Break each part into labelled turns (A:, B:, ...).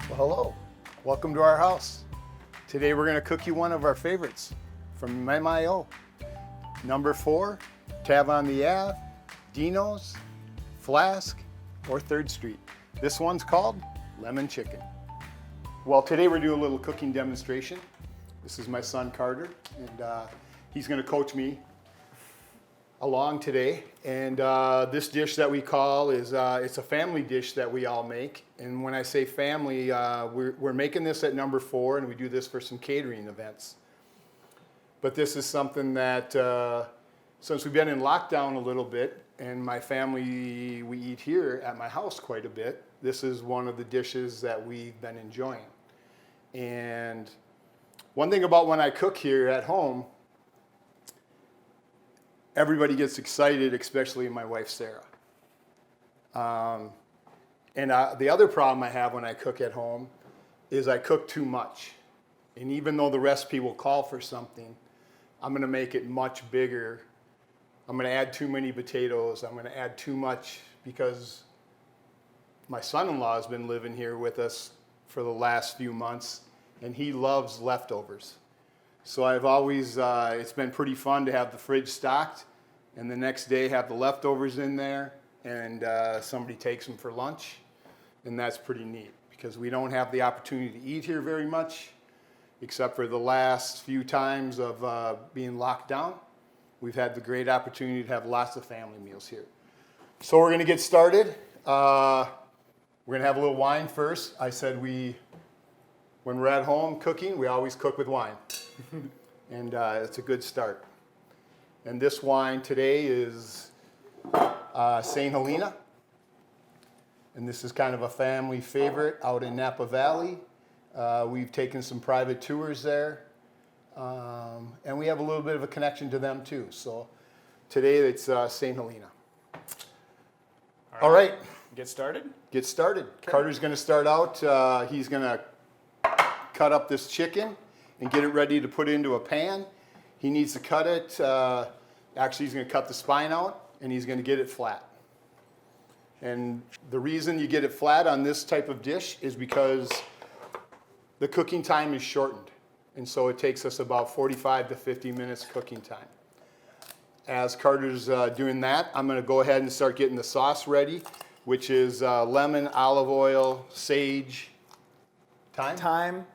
A: Well, hello. Welcome to our house. Today we're going to cook you one of our favorites from MIO. Number 4, Tav on the Ave, Dino's, Flask, or 3rd Street. This one's called Lemon Chicken. Well, today we're doing a little cooking demonstration. This is my son Carter, and he's going to coach me along today. And this dish that we call is it's a family dish that we all make. And when I say family, we're making this at number 4, and we do this for some catering events. But this is something that since we've been in lockdown a little bit, and my family, we eat here at my house quite a bit, this is one of the dishes that we've been enjoying. And one thing about when I cook here at home, everybody gets excited, especially my wife, Sarah. The other problem I have when I cook at home is I cook too much. And even though the recipe will call for something, I'm gonna make it much bigger. I'm gonna add too many potatoes. I'm gonna add too much because my son-in-law has been living here with us for the last few months, and he loves leftovers. So I've always, it's been pretty fun to have the fridge stocked and the next day have the leftovers in there, and somebody takes them for lunch. And that's pretty neat because we don't have the opportunity to eat here very much, except for the last few times of being locked down. We've had the great opportunity to have lots of family meals here. So we're gonna get started. We're gonna have a little wine first. I said when we're at home cooking, we always cook with wine. And it's a good start. And this wine today is St. Helena. And this is kind of a family favorite out in Napa Valley. We've taken some private tours there. And we have a little bit of a connection to them too. So today it's St. Helena. All right.
B: Get started?
A: Get started. Okay. Carter's gonna start out. He's gonna cut up this chicken and get it ready to put into a pan. He needs to cut it, actually he's gonna cut the spine out and he's gonna get it flat. And the reason you get it flat on this type of dish is because the cooking time is shortened. And so it takes us about 45 to 50 minutes cooking time. As Carter's doing that, I'm gonna go ahead and start getting the sauce ready, which is lemon, olive oil, sage, thyme?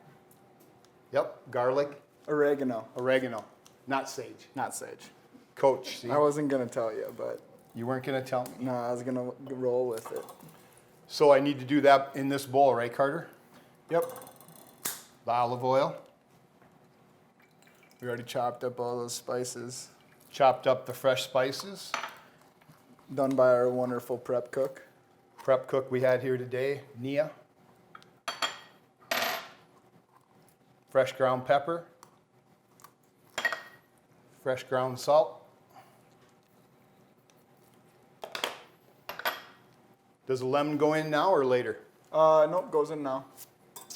A: Yep, garlic.
B: Oregano.
A: Oregano, not sage.
B: Not sage.
A: Coach, see?
B: I wasn't going to tell you, but...
A: You weren't gonna tell me?
B: No, I was going to roll with it.
A: So I need to do that in this bowl, right, Carter?
B: Yep.
A: The olive oil.
B: We already chopped up all those spices.
A: Chopped up the fresh spices.
B: Done by our wonderful prep cook.
A: Prep cook we had here today, Nia. Fresh ground pepper. Fresh ground salt. Does the lemon go in now or later?
B: Nope, goes in now.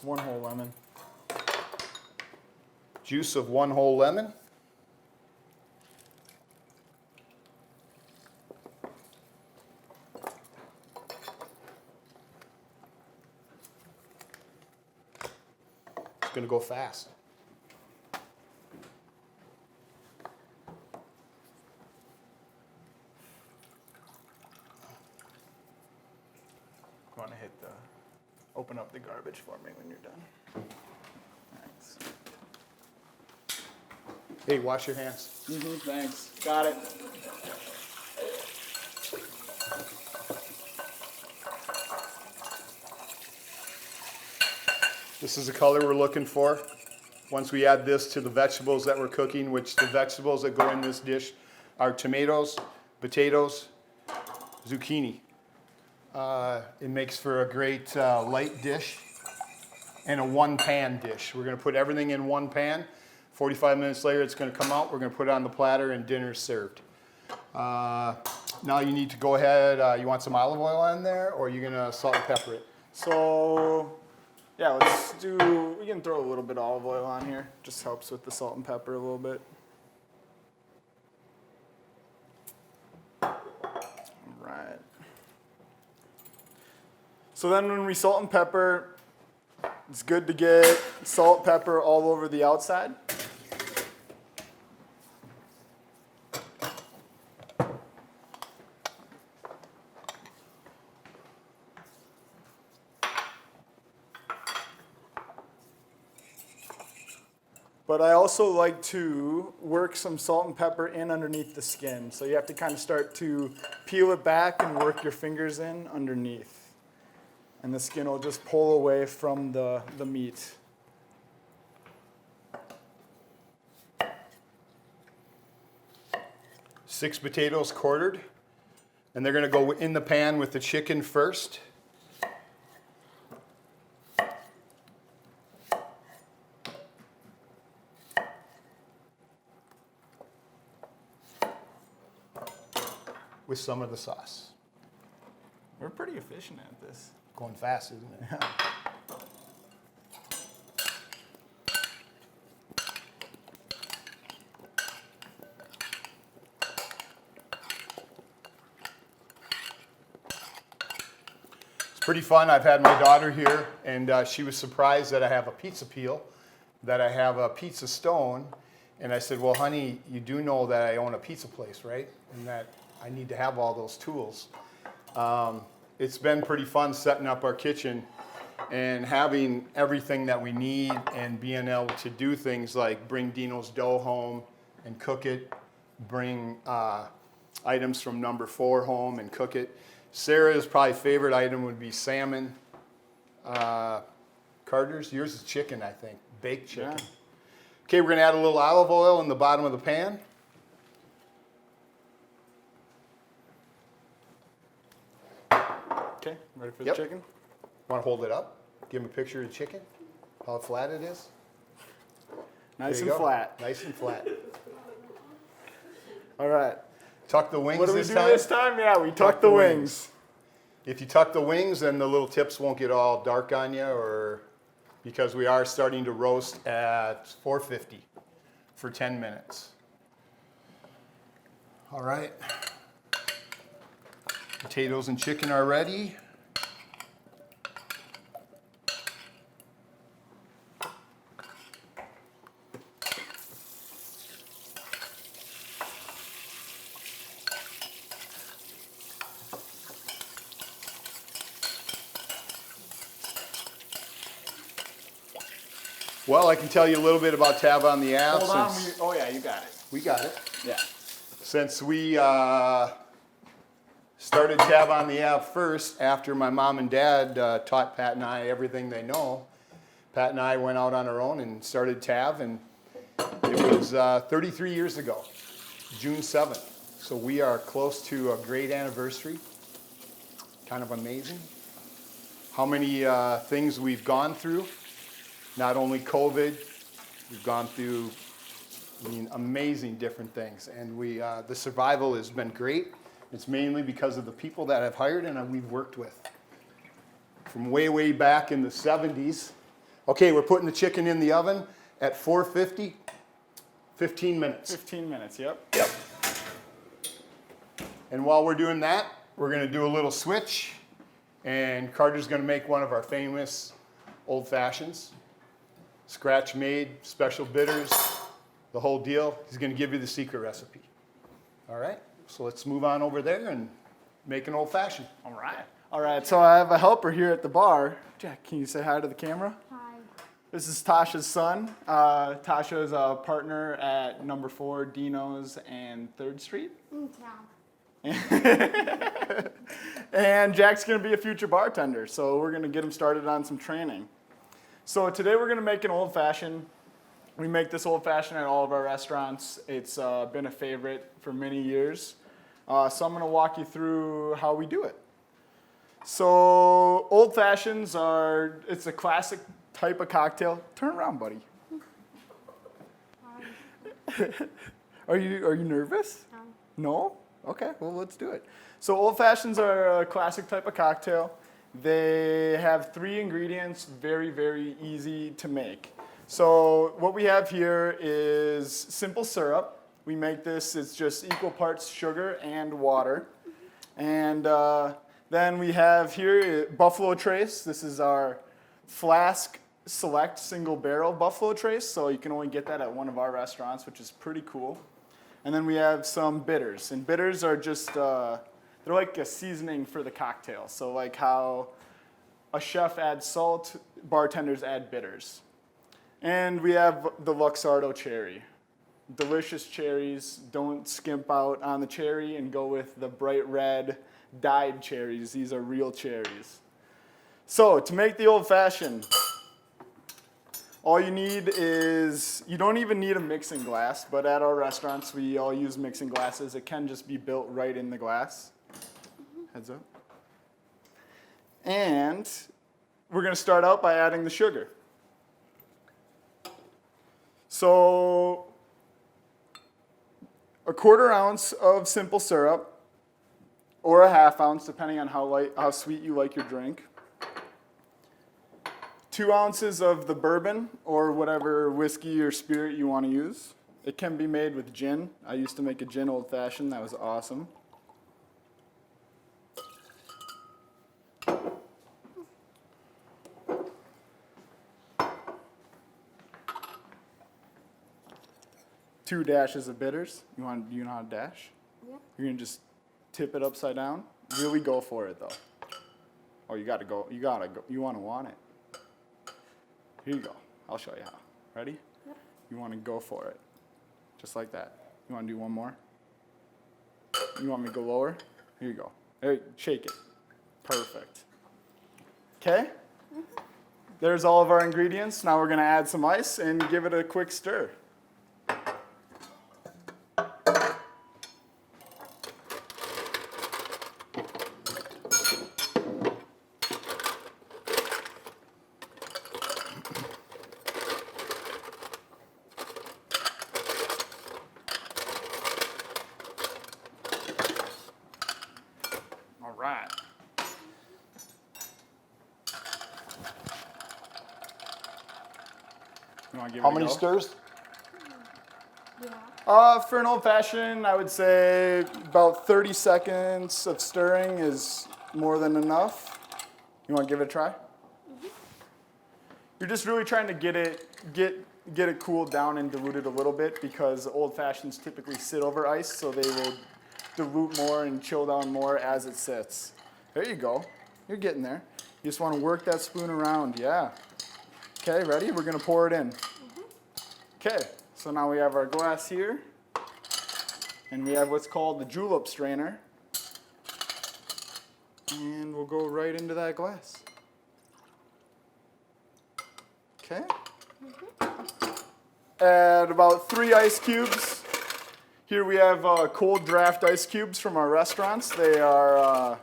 B: One whole lemon.
A: Juice of 1 whole lemon. It's gonna go fast.
B: You want to open up the garbage for me when you're done. Thanks.
A: Hey, wash your hands.
B: Thanks. Got it.
A: This is the color we're looking for. Once we add this to the vegetables that we're cooking, which the vegetables that go in this dish are tomatoes, potatoes, zucchini. It makes for a great light dish and a one-pan dish. We're gonna put everything in one pan. 45 minutes later, it's gonna come out. We're gonna put it on the platter and dinner's served. Now you need to go ahead, you want some olive oil on there, or you're gonna salt and pepper it?
B: So, yeah, we can throw a little bit of olive oil on here. Just helps with the salt and pepper a little bit. Right. So then when we salt and pepper, It's good to get salt, pepper all over the outside. But I also like to work some salt and pepper in underneath the skin. So you have to kind of start to peel it back and work your fingers in underneath. And the skin will just pull away from the meat.
A: Six potatoes quartered, and they're going to go in the pan with the chicken first. With some of the sauce.
B: We're pretty efficient at this.
A: Going fast, isn't it? It's pretty fun. I've had my daughter here, and she was surprised that I have a pizza peel, that I have a pizza stone, and I said, well, honey, you do know that I own a pizza place, right? And that I need to have all those tools. It's been pretty fun setting up our kitchen and having everything that we need and being able to do things like bring Dino's dough home and cook it, bring items from number 4 home and cook it. Sarah's probably favorite item would be salmon. Carter's, yours is chicken, I think, baked chicken.
B: Yeah.
A: Okay, we're gonna add a little olive oil in the bottom of the pan.
B: Okay, ready for
A: Yep.
B: the chicken?
A: Want to hold it up? Give him a picture of the chicken, how flat it is.
B: Nice
A: There
B: and
A: you go.
B: flat.
A: Nice and flat.
B: All right.
A: Tuck the wings
B: What do we
A: this
B: do
A: time.
B: this time? Yeah, we tuck the wings.
A: If you tuck the wings, then the little tips won't get all dark on you, or because we are starting to roast at 450 for 10 minutes. All right. Potatoes and chicken are ready. Well, I can tell you a little bit about Tab on the App.
B: Hold on.
A: Since
B: Oh, yeah, you got it.
A: we got it.
B: Yeah.
A: Since we started Tab on the App first, after my mom and dad taught Pat and I everything they know, Pat and I went out on our own and started Tab, and it was 33 years ago, June 7th. So we are close to a great anniversary. Kind of amazing how many things we've gone through. Not only COVID, we've gone through, amazing different things. And the survival has been great. It's mainly because of the people that I've hired and we've worked with. From way, way back in the 70s. Okay, we're putting the chicken in the oven at 450, 15 minutes.
B: 15 minutes, yep.
A: Yep. And while we're doing that, we're gonna do a little switch. And Carter's gonna make one of our famous old fashions. Scratch made, special bitters, the whole deal. He's gonna give you the secret recipe. All right, so let's move on over there and make an old fashioned.
B: All right. All right, so I have a helper here at the bar. Jack, can you say hi to the camera?
C: Hi.
B: This is Tasha's son. Tasha is a partner at number 4 Dino's and 3rd Street.
C: In town.
B: And Jack's gonna be a future bartender, so we're gonna get him started on some training. So today we're gonna make an old fashioned. We make this old fashioned at all of our restaurants. It's been a favorite for many years. So I'm gonna walk you through how we do it. So old fashions it's a classic type of cocktail. Turn around, buddy.
C: Hi.
B: Are you nervous?
C: No.
B: No? Okay, well, let's do it. So old fashions are a classic type of cocktail. They have 3 ingredients, very, very easy to make. So what we have here is simple syrup. We make this, it's just equal parts sugar and water. And then we have here Buffalo Trace. This is our flask select single barrel Buffalo Trace, so you can only get that at one of our restaurants, which is pretty cool. And then we have some bitters, and bitters are just, they're like a seasoning for the cocktail. So like how a chef adds salt, bartenders add bitters. And we have the Luxardo cherry. Delicious cherries. Don't skimp out on the cherry and go with the bright red dyed cherries. These are real cherries. So to make the old fashioned, all you need is, you don't even need a mixing glass, but at our restaurants we all use mixing glasses. It can just be built right in the glass. Heads up. And we're going to start out by adding the sugar. So a 1/4 ounce of simple syrup, or a 1/2 ounce, depending on how sweet you like your drink. 2 ounces of the bourbon, or whatever whiskey or spirit you want to use. It can be made with gin. I used to make a gin old fashioned. That was awesome. Two dashes of bitters. You know how to dash?
C: Yeah.
B: You're gonna just tip it upside down. Really go for it though. Oh, you gotta go. You wanna want it. Here you go. I'll show you how. Ready?
C: Yep.
B: You wanna go for it. Just like that. You wanna do one more? You want me to go lower? Here you go. There, shake it. Perfect. Okay? There's all of our ingredients. Now we're gonna add some ice and give it a quick stir. All right. You want to give
A: How
B: it a
A: many
B: go?
A: stirs?
C: Yeah.
B: For an old fashioned, I would say about 30 seconds of stirring is more than enough. You want to give it a try? You're just really trying to get it cooled down and diluted a little bit, because old fashions typically sit over ice, so they will dilute more and chill down more as it sits. There you go. You're getting there. You just want to work that spoon around. Yeah. Okay, ready? We're going to pour it in. Okay, so now we have our glass here, and we have what's called the julep strainer, and we'll go right into that glass. Okay. Add about 3 ice cubes. Here we have cold draft ice cubes from our restaurants. They are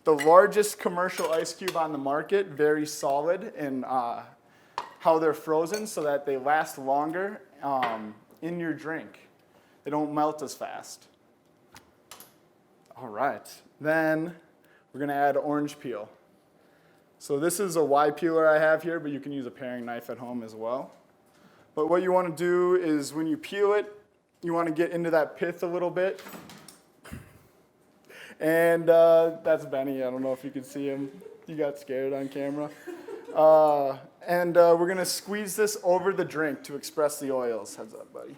B: the largest commercial ice cube on the market, very solid in how they're frozen so that they last longer in your drink. They don't melt as fast. All right, then we're gonna add orange peel. So this is a Y peeler I have here, but you can use a paring knife at home as well. But what you want to do is when you peel it, you want to get into that pith a little bit. And that's Benny. I don't know if you can see him. You got scared on camera. We're going to squeeze this over the drink to express the oils. Heads up, buddy.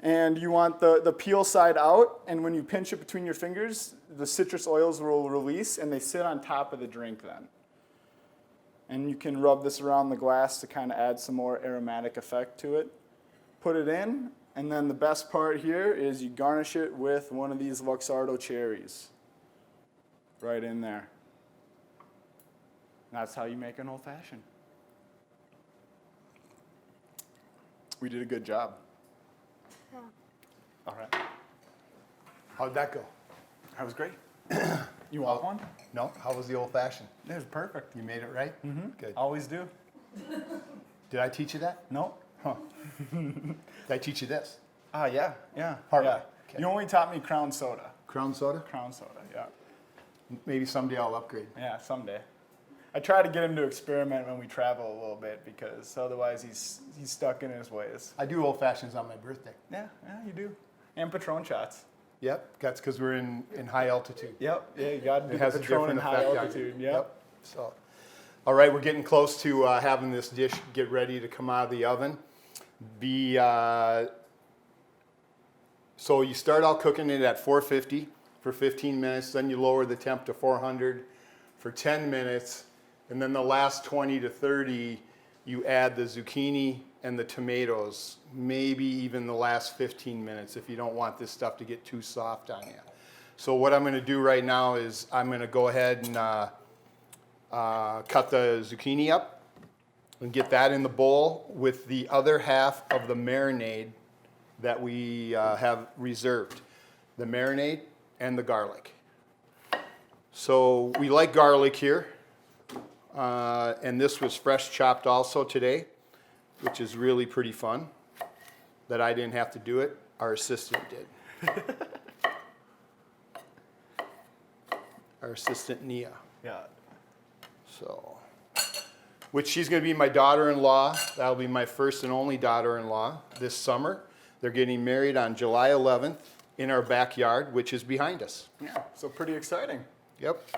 B: And you want the peel side out, and when you pinch it between your fingers, the citrus oils will release, and they sit on top of the drink then. And you can rub this around the glass to kind of add some more aromatic effect to it. Put it in, and then the best part here is you garnish it with one of these Luxardo cherries. Right in there. That's how you make an old fashioned. We did a good job.
C: Yeah.
B: All right.
A: How'd that go?
B: That was great. You want one?
A: No? How was the old fashioned?
B: It was perfect.
A: You made it right? Mm-hmm. Good.
B: Always do.
A: Did I teach you that?
B: No?
A: Huh. Did I teach you this?
B: Yeah.
A: Partly.
B: Yeah.
A: Okay.
B: You only taught me Crown Soda.
A: Crown soda?
B: Crown Soda, yeah.
A: Maybe someday I'll upgrade.
B: Yeah, someday. I try to get him to experiment when we travel a little bit, because otherwise he's stuck in his ways.
A: I do old fashions on my birthday.
B: Yeah, you do. And Patron shots.
A: Yep, that's because we're in high altitude.
B: Yep, yeah, you got to do
A: It has a
B: Patron in
A: different
B: high
A: effect on you.
B: altitude. Yep.
A: So, All right, we're getting close to having this dish get ready to come out of the oven. So you start out cooking it at 450 for 15 minutes, then you lower the temp to 400 for 10 minutes, and then the last 20 to 30, you add the zucchini and the tomatoes, maybe even the last 15 minutes if you don't want this stuff to get too soft on you. So what I'm gonna do right now is I'm gonna go ahead and cut the zucchini up and get that in the bowl with the other half of the marinade that we have reserved, the marinade and the garlic. So we like garlic here, and this was fresh chopped also today, which is really pretty fun that I didn't have to do it, our assistant did. Our assistant Nia.
B: Yeah.
A: So, which she's going to be my daughter-in-law. That'll be my first and only daughter-in-law this summer. They're getting married on July 11th in our backyard, which is behind us.
B: Yeah, so pretty exciting.
A: Yep.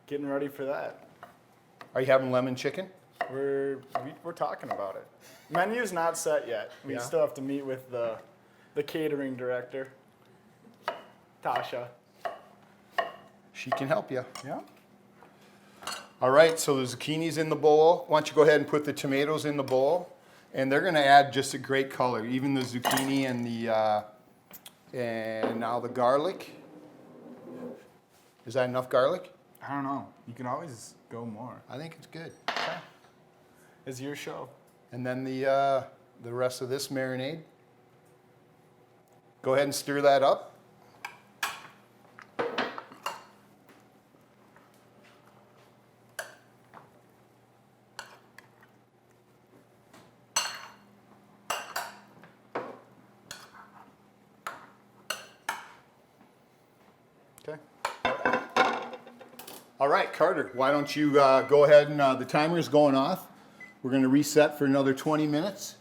B: Getting ready for that.
A: Are you having lemon chicken?
B: We're talking about it. Menu's not set yet. We
A: Yeah.
B: still have to meet with the catering director, Tasha.
A: She can help you.
B: Yeah.
A: All right, so the zucchini's in the bowl. Why don't you go ahead and put the tomatoes in the bowl? And they're going to add just a great color. Even the zucchini and now the garlic. Is that enough garlic?
B: I don't know. You can always go more.
A: I think it's good.
B: Okay. It's your show.
A: And then the rest of this marinade. Go ahead and stir that up.
B: Okay.
A: All right, Carter, why don't you go ahead and the timer's going off. We're going to reset for another 20 minutes.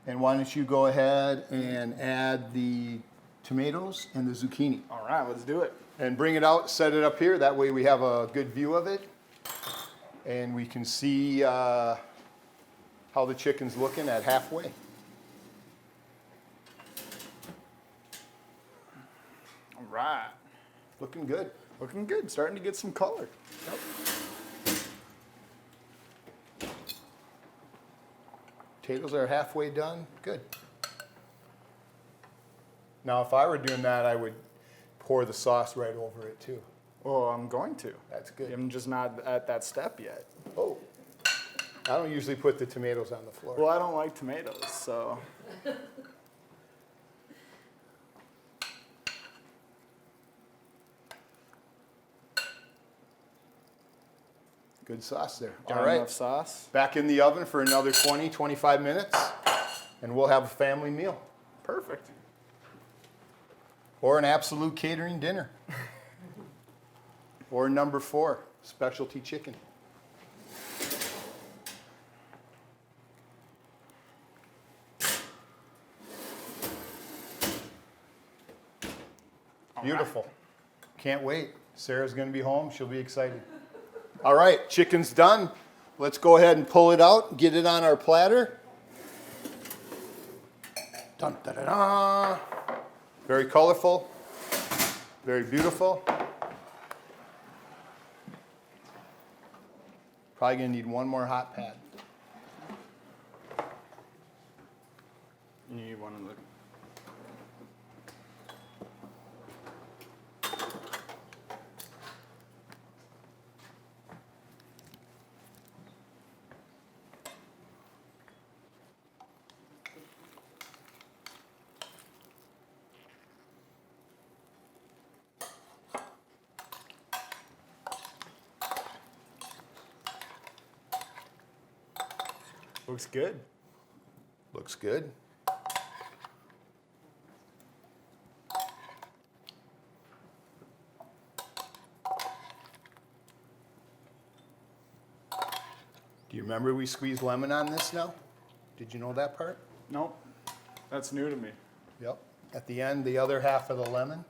A: And why don't you go ahead and add the tomatoes and the zucchini.
B: All right, let's do it.
A: And bring it out, set it up here. That way we have a good view of it. And we can see how the chicken's looking at halfway.
B: All right.
A: Looking good.
B: Looking good. Starting to get some color.
A: Potatoes are halfway done. Good. Now, if I were doing that, I would pour the sauce right over it too.
B: Well, I'm going to.
A: That's good.
B: I'm just not at that step yet.
A: Oh, I don't usually put the tomatoes on the floor.
B: Well, I don't like tomatoes, so.
A: Good sauce there.
B: Got
A: All right.
B: enough sauce?
A: Back in the oven for another 20, 25 minutes, and we'll have a family meal.
B: Perfect.
A: Or an absolute catering dinner. Or number 4, specialty chicken. Beautiful. Can't wait. Sarah's going to be home. She'll be excited. All right, chicken's done. Let's go ahead and pull it out, get it on our platter. Dun, da, da, da. Very colorful, very beautiful. Probably gonna need one more hot pad.
B: You need one of the. Looks good.
A: Looks good. Do you remember we squeezed lemon on this now? Did you know that part?
B: Nope. That's new to me.
A: Yep. At the end, the other half of the lemon.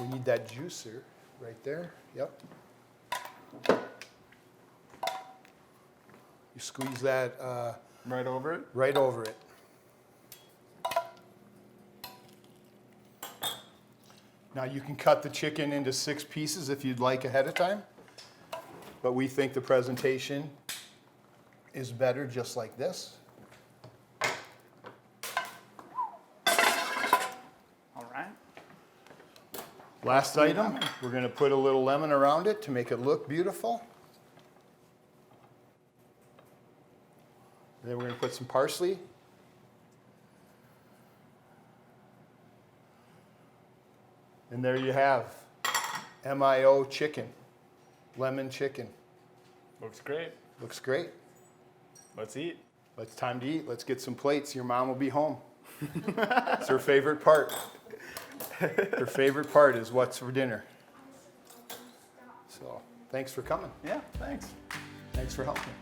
A: We need that juicer right there. Yep. You squeeze that
B: Right over it.
A: right over it. Now you can cut the chicken into 6 pieces if you'd like ahead of time, but we think the presentation is better just like this.
B: All right.
A: Last item, we're going to put a little lemon around it to make it look beautiful. And then we're going to put some parsley. And there you have MIO chicken, lemon chicken.
B: Looks great.
A: Looks great.
B: Let's eat.
A: It's time to eat. Let's get some plates. Your mom will be home. It's her favorite part. Her favorite part is what's for dinner. So thanks for coming.
B: Yeah, thanks.
A: Thanks for helping.